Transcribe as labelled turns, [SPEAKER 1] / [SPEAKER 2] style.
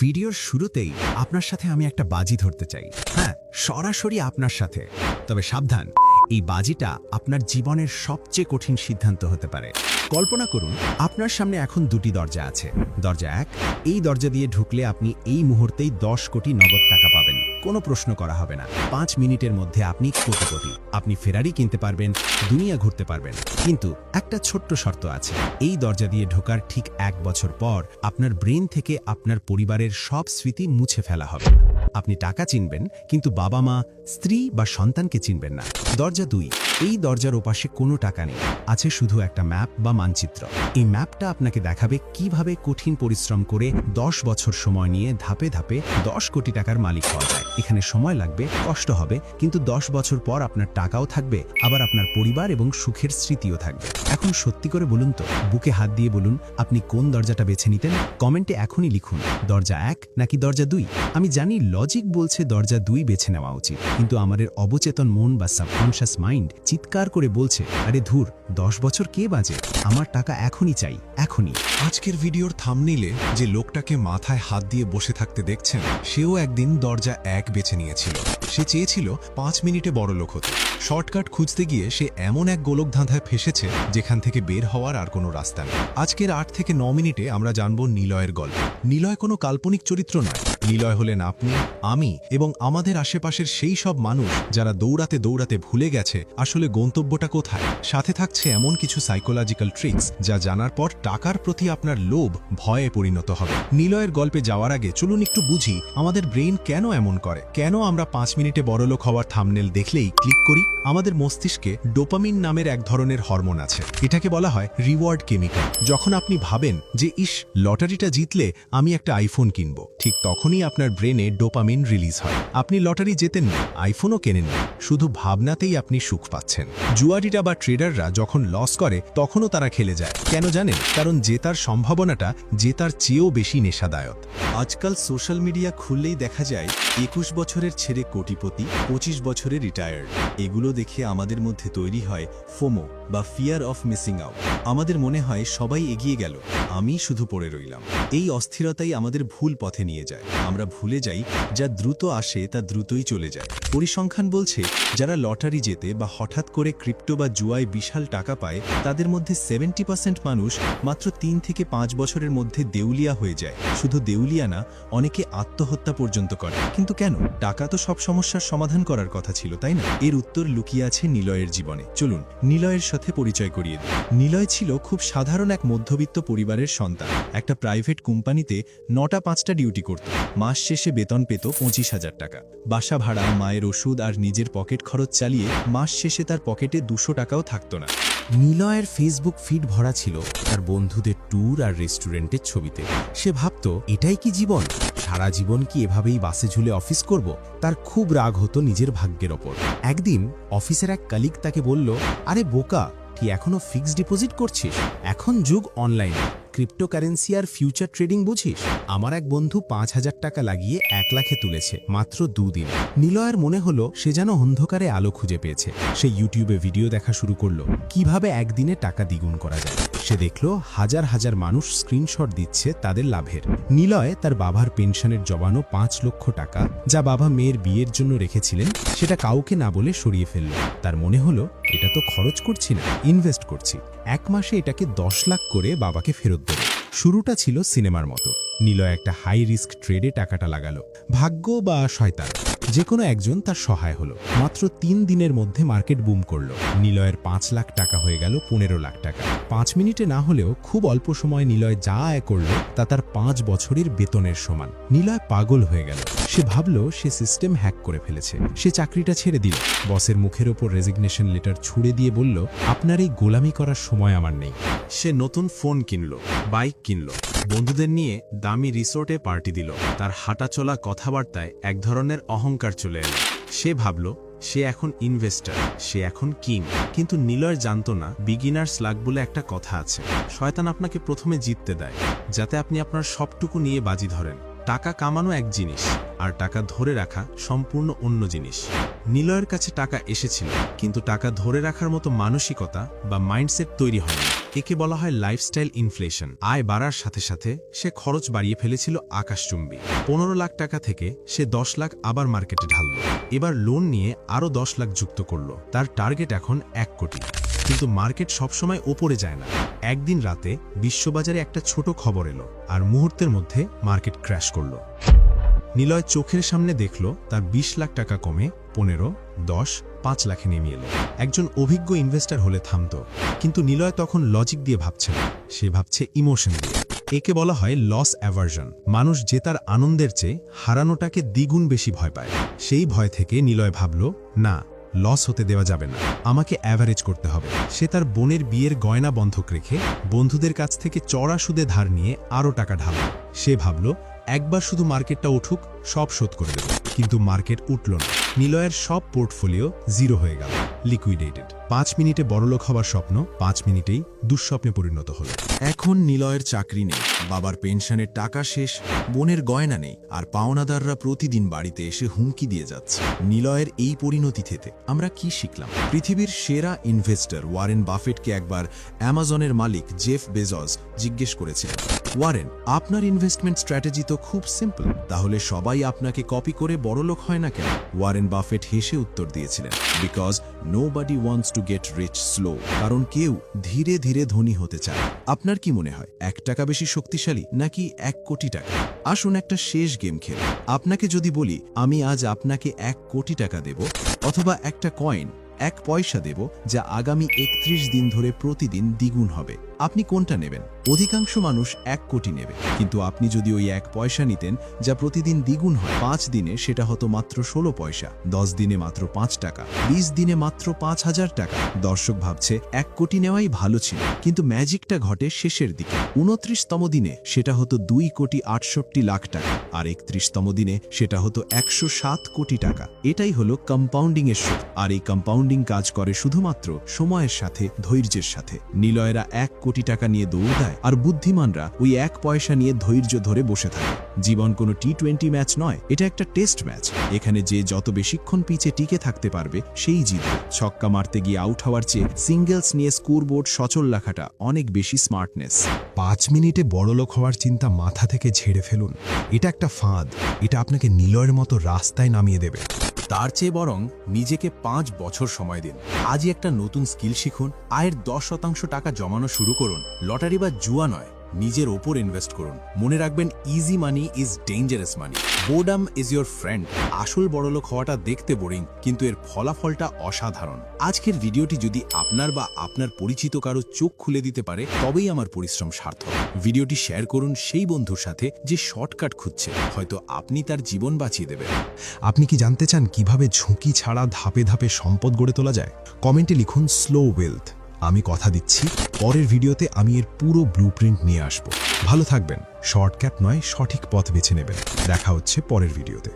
[SPEAKER 1] ভিডিওর শুরুতেই আপনার সাথে আমি একটা বাজি ধরতে চাই। হ্যাঁ, সরাসরি আপনার সাথে। তবে সাবধান, এই বাজিটা আপনার জীবনের সবচেয়ে কঠিন সিদ্ধান্ত হতে পারে। কল্পনা করুন, আপনার সামনে এখন দুটি দরজা আছে। দরজা এক, এই দরজা দিয়ে ঢুকলে আপনি এই মুহূর্তেই 10 কোটি নগদ টাকা পাবেন, কোনো প্রশ্ন করা হবে না। 5 মিনিটের মধ্যে আপনি কোটি কোটি, আপনি ফেরারি কিনতে পারবেন, দুনিয়া ঘুরতে পারবেন। কিন্তু একটা ছোট্ট শর্ত আছে, এই দরজা দিয়ে ঢোকার ঠিক 1 বছর পর আপনার ব্রেন থেকে আপনার পরিবারের সব স্মৃতি মুছে ফেলা হবে। আপনি টাকা চিনবেন, কিন্তু বাবা মা, স্ত্রী বা সন্তানকে চিনবেন না। দরজা 2, এই দরজার ওপাশে কোনো টাকা নেই, আছে শুধু একটা ম্যাপ বা মানচিত্র। এই ম্যাপটা আপনাকে দেখাবে কিভাবে কঠিন পরিশ্রম করে 10 বছর সময় নিয়ে ধাপে ধাপে 10 কোটি টাকার মালিক হওয়া যায়। এখানে সময় লাগবে, কষ্ট হবে, কিন্তু 10 বছর পর আপনার টাকাও থাকবে, আবার আপনার পরিবার এবং সুখের স্মৃতিও থাকবে। এখন সত্যি করে বলুন তো, বুকে হাত দিয়ে বলুন, আপনি কোন দরজাটা বেছে নিতেন? কমেন্টে এখনই লিখুন, দরজা 1 নাকি দরজা 2। আমি জানি লজিক বলছে দরজা 2 বেছে নেওয়া উচিত, কিন্তু আমাদের অবচেতন মন বা সাবকনশিয়াস মাইন্ড চিৎকার করে বলছে, আরে ধুর, 10 বছর কে বাজে, আমার টাকা এখনই চাই, এখনই।
[SPEAKER 2] আজকের ভিডিওর থাম্বনেইলে যে লোকটাকে মাথায় হাত দিয়ে বসে থাকতে দেখছেন, সেও একদিন দরজা 1 বেছে নিয়েছিল। সে চেয়েছিল 5 মিনিটে বড়লোক হতে। শর্টকাট খুঁজতে গিয়ে সে এমন এক গোলক ধাঁধায় ফেসেছে যেখান থেকে বের হওয়ার আর কোনো রাস্তা নেই। আজকের 8 থেকে 9 মিনিটে আমরা জানব নিলয়ের গল্প। নিলয় কোনো কাল্পনিক চরিত্র নয়। নিলয় হলেন আপনি, আমি এবং আমাদের আশেপাশের সেই সব মানুষ যারা দৌড়াতে দৌড়াতে ভুলে গেছে আসলে গন্তব্যটা কোথায়। সাথে থাকছে এমন কিছু সাইকোলজিক্যাল ট্রিক্স যা জানার পর টাকার প্রতি আপনার লোভ ভয়ে পরিণত হবে। নিলয়ের গল্পে যাওয়ার আগে চলুন একটু বুঝি আমাদের ব্রেইন কেন এমন করে। কেন আমরা 5 মিনিটে বড়লোক হওয়ার থাম্বনেল দেখলেই ক্লিক করি? আমাদের মস্তিষ্কে ডোপামিন নামের এক ধরনের হরমোন আছে। এটাকে বলা হয় রিওয়ার্ড কেমিক্যাল। যখন আপনি ভাবেন যে ইস, লটারিটা জিতলে আমি একটা আইফোন কিনবো, ঠিক তখনই আপনার ব্রেনে ডোপামিন রিলিজ হয়। আপনি লটারি জেতেন না, আইফোনও কেনেন না, শুধু ভাবনাতেই আপনি সুখ পাচ্ছেন। জুয়ারিরা বা ট্রেডাররা যখন লস করে তখনও তারা খেলে যায়। কেন জানেন? কারণ জেতার সম্ভাবনাটা জেতার চেয়েও বেশি নেশাদায়ক।
[SPEAKER 3] আজকাল সোশ্যাল মিডিয়া খুললেই দেখা যায় 21 বছরের ছেলে কোটিপতি, 25 বছরে রিটায়ার্ড। এগুলো দেখে আমাদের মধ্যে তৈরি হয় ফোমো বা ফিয়ার অফ মিসিং আউট। আমাদের মনে হয় সবাই এগিয়ে গেল, আমি শুধু পড়ে রইলাম। এই অস্থিরতাই আমাদের ভুল পথে নিয়ে যায়। আমরা ভুলে যাই যা দ্রুত আসে তা দ্রুতই চলে যায়। পরিসংখ্যান বলছে যারা লটারি জেতে বা হঠাৎ করে ক্রিপ্টো বা জুয়ায় বিশাল টাকা পায়, তাদের মধ্যে 70% মানুষ মাত্র 3 থেকে 5 বছরের মধ্যে দেউলিয়া হয়ে যায়। শুধু দেউলিয়া না, অনেকে আত্মহত্যা পর্যন্ত করে। কিন্তু কেন? টাকা তো সব সমস্যার সমাধান করার কথা ছিল, তাই না? এর উত্তর লুকিয়ে আছে নিলয়ের জীবনে। চলুন নিলয়ের সাথে পরিচয় করিয়ে দিই। নিলয় ছিল খুব সাধারণ এক মধ্যবিত্ত পরিবারের সন্তান। একটা প্রাইভেট কোম্পানিতে 9টা 5টা ডিউটি করত। মাস শেষে বেতন পেত 25,000 টাকা। বাসা ভাড়া, মায়ের ওষুধ আর নিজের পকেট খরচ চালিয়ে মাস শেষে তার পকেটে 200 টাকাও থাকত না।
[SPEAKER 1] নিলয়ের ফেসবুক ফিড ভরা ছিল তার বন্ধুদের ট্যুর আর রেস্টুরেন্টের ছবিতে। সে ভাবত, এটাই কি জীবন? সারা জীবন কি এভাবেই বাসে ঝুলে অফিস করব? তার খুব রাগ হতো নিজের ভাগ্যের ওপর। একদিন অফিসের এক কলিগ তাকে বলল, আরে বোকা, তুই এখনো ফিক্সড ডিপোজিট করছিস? এখন যুগ অনলাইন, ক্রিপ্টোকারেন্সি আর ফিউচার ট্রেডিং বুঝিস? আমার এক বন্ধু 5,000 টাকা লাগিয়ে 1 লাখে তুলেছে মাত্র 2 দিনে। নিলয়ের মনে হলো সে যেন অন্ধকারে আলো খুঁজে পেয়েছে। সে ইউটিউবে ভিডিও দেখা শুরু করলো কিভাবে একদিনে টাকা দ্বিগুণ করা যায়। সে দেখলো হাজার হাজার মানুষ স্ক্রিনশট দিচ্ছে তাদের লাভের। নিলয় তার বাবার পেনশনের জমানো 5 লক্ষ টাকা, যা বাবা মেয়ের বিয়ের জন্য রেখেছিলেন, সেটা কাউকে না বলে সরিয়ে ফেলল। তার মনে হলো, এটা তো খরচ করছি না, ইনভেস্ট করছি। 1 মাসে এটাকে 10 লাখ করে বাবাকে ফেরত দেবে। শুরুটা ছিল সিনেমার মতো। নিলয় একটা হাই রিস্ক ট্রেডে টাকাটা লাগালো। ভাগ্য বা শয়তান, যে কোনো একজন তার সহায় হলো। মাত্র 3 দিনের মধ্যে মার্কেট বুম করলো। নিলয়ের 5 লাখ টাকা হয়ে গেল 15 লাখ টাকা। 5 মিনিটে না হলেও খুব অল্প সময় নিলয় যা আয় করলো তা তার 5 বছরের বেতনের সমান। নিলয় পাগল হয়ে গেল। সে ভাবলো সে সিস্টেম হ্যাক করে ফেলেছে। সে চাকরিটা ছেড়ে দিল। বসের মুখের ওপর রেজিগনেশন লেটার ছুড়ে দিয়ে বলল, আপনার এই গোলামি করার সময় আমার নেই।
[SPEAKER 2] সে নতুন ফোন কিনল, বাইক কিনল, বন্ধুদের নিয়ে দামি রিসোর্টে পার্টি দিল। তার হাঁটাচলা, কথাবার্তায় এক ধরনের অহংকার চলে এলো। সে ভাবল সে এখন ইনভেস্টর, সে এখন কিং। কিন্তু নিলয় জানতো না, বিগিনার্স লাক বলে একটা কথা আছে। শয়তান আপনাকে প্রথমে জিততে দেয়, যাতে আপনি আপনার সবটুকু নিয়ে বাজি ধরেন। টাকা কামানো এক জিনিস, আর টাকা ধরে রাখা সম্পূর্ণ অন্য জিনিস। নিলয়ের কাছে টাকা এসেছিল, কিন্তু টাকা ধরে রাখার মতো মানসিকতা বা মাইন্ডসেট তৈরি হয়নি।
[SPEAKER 1] একে বলা হয় লাইফস্টাইল ইনফ্লেশন। আয় বাড়ার সাথে সাথে সে খরচ বাড়িয়ে ফেলেছিল আকাশচুম্বী। 15 লাখ টাকা থেকে সে 10 লাখ আবার মার্কেটে ঢালল। এবার লোন নিয়ে আরও 10 লাখ যুক্ত করল। তার টার্গেট এখন 1 কোটি। কিন্তু মার্কেট সবসময় ওপরে যায় না। একদিন রাতে বিশ্ববাজারে একটা ছোট খবর এলো, আর মুহূর্তের মধ্যে মার্কেট ক্র্যাশ করল। নিলয় চোখের সামনে দেখল তার 20 লাখ টাকা কমে 15, 10, 5 লাখে নেমে এলো। একজন অভিজ্ঞ ইনভেস্টর হলে থামত, কিন্তু নিলয় তখন লজিক দিয়ে ভাবছে না, সে ভাবছে ইমোশন দিয়ে। একে বলা হয় লস অ্যাভার্জন। মানুষ জেতার আনন্দের চেয়ে হারানোটাকে দ্বিগুণ বেশি ভয় পায়। সেই ভয় থেকে নিলয় ভাবল, না, লস হতে দেওয়া যাবে না, আমাকে অ্যাভারেজ করতে হবে। সে তার বোনের বিয়ের গয়না বন্ধক রেখে বন্ধুদের কাছ থেকে চড়া সুদে ধার নিয়ে আরও টাকা ঢালল। সে ভাবল, একবার শুধু মার্কেটটা উঠুক, সব শোধ করে দেব। কিন্তু মার্কেট উঠল না। নিলয়ের সব পোর্টফোলিও জিরো হয়ে গেল, লিকুইডেটেড। 5 মিনিটে বড়লোক হবার স্বপ্ন 5 মিনিটেই দুঃস্বপ্নে পরিণত হল।
[SPEAKER 3] এখন নিলয়ের চাকরি নেই, বাবার পেনশনের টাকা শেষ, বোনের গয়না নেই, আর পাওনাদাররা প্রতিদিন বাড়িতে এসে হুমকি দিয়ে যাচ্ছে। নিলয়ের এই পরিণতি থেকে আমরা কি শিখলাম? পৃথিবীর সেরা ইনভেস্টর ওয়ারেন বাফেটকে একবার অ্যামাজনের মালিক জেফ বেজস জিজ্ঞেস করেছিলেন, ওয়ারেন, আপনার ইনভেস্টমেন্ট স্ট্র্যাটেজি তো খুব সিম্পল, তাহলে সবাই আপনাকে কপি করে বড়লোক হয় না কেন? ওয়ারেন বাফেট হেসে উত্তর দিয়েছিলেন, because nobody wants to get rich slow. কারণ কেউ ধীরে ধীরে ধনী হতে চায়। আপনার কি মনে হয় 1 টাকা বেশি শক্তিশালী নাকি 1 কোটি টাকা? আসুন একটা শেষ গেম খেলি। আপনাকে যদি বলি আমি আজ আপনাকে 1 কোটি টাকা দেব, অথবা একটা কয়েন 1 পয়সা দেব যা আগামী 31 দিন ধরে প্রতিদিন দ্বিগুণ হবে, আপনি কোনটা নেবেন? অধিকাংশ মানুষ 1 কোটি নেবে। কিন্তু আপনি যদি ওই 1 পয়সা নিতেন যা প্রতিদিন দ্বিগুণ হয়, 5 দিনে সেটা হতো মাত্র 16 পয়সা, 10 দিনে মাত্র 5 টাকা, 20 দিনে মাত্র 5000 টাকা। দর্শক ভাবছে 1 কোটি নেওয়াই ভালো ছিল, কিন্তু ম্যাজিকটা ঘটে শেষের দিকে। 29তম দিনে সেটা হতো 2 কোটি 68 লাখ টাকা, আর 31তম দিনে সেটা হতো 107 কোটি টাকা। এটাই হলো কম্পাউন্ডিং এর সুদ। আর এই কম্পাউন্ডিং কাজ করে শুধুমাত্র সময়ের সাথে, ধৈর্যের সাথে। নিলয়েরা 1 কোটি টাকা নিয়ে দৌড় দেয়, আর বুদ্ধিমানরা ওই 1 পয়সা নিয়ে ধৈর্য ধরে বসে থাকে। জীবন কোনো T20 ম্যাচ নয়, এটা একটা টেস্ট ম্যাচ। এখানে যে যত বেশিক্ষণ পিচে টিকে থাকতে পারবে সেই জিতবে। ছক্কা মারতে গিয়ে আউট হওয়ার চেয়ে সিঙ্গেলস নিয়ে স্কোরবোর্ড সচল রাখাটা অনেক বেশি স্মার্টনেস।
[SPEAKER 1] 5 মিনিটে বড়লোক হওয়ার চিন্তা মাথা থেকে ঝেড়ে ফেলুন। এটা একটা ফাঁদ, এটা আপনাকে নিলয়ের মতো রাস্তায় নামিয়ে দেবে।
[SPEAKER 3] তার চেয়ে বরং নিজেকে 5 বছর সময় দিন। আজই একটা নতুন স্কিল শিখুন, আয়ের 10% টাকা জমানো শুরু করুন। লটারি বা জুয়া নয়, নিজের ওপর ইনভেস্ট করুন। মনে রাখবেন, easy money is dangerous money. Boredom is your friend. আসল বড়লোক হওয়াটা দেখতে বোরিং, কিন্তু এর ফলাফলটা অসাধারণ। আজকের ভিডিওটি যদি আপনার বা আপনার পরিচিত কারো চোখ খুলে দিতে পারে, তবেই আমার পরিশ্রম সার্থক। ভিডিওটি শেয়ার করুন সেই বন্ধুর সাথে যে শর্টকাট খুঁজছে, হয়তো আপনি তার জীবন বাঁচিয়ে দেবেন।
[SPEAKER 1] আপনি কি জানতে চান কিভাবে ঝুঁকি ছাড়া ধাপে ধাপে সম্পদ গড়ে তোলা যায়? কমেন্টে লিখুন স্লো ওয়েলথ। আমি কথা দিচ্ছি, পরের ভিডিওতে আমি এর পুরো ব্লুপ্রিন্ট নিয়ে আসব। ভালো থাকবেন। শর্টকাট নয়, সঠিক পথ বেছে নেবেন। দেখা হচ্ছে পরের ভিডিওতে।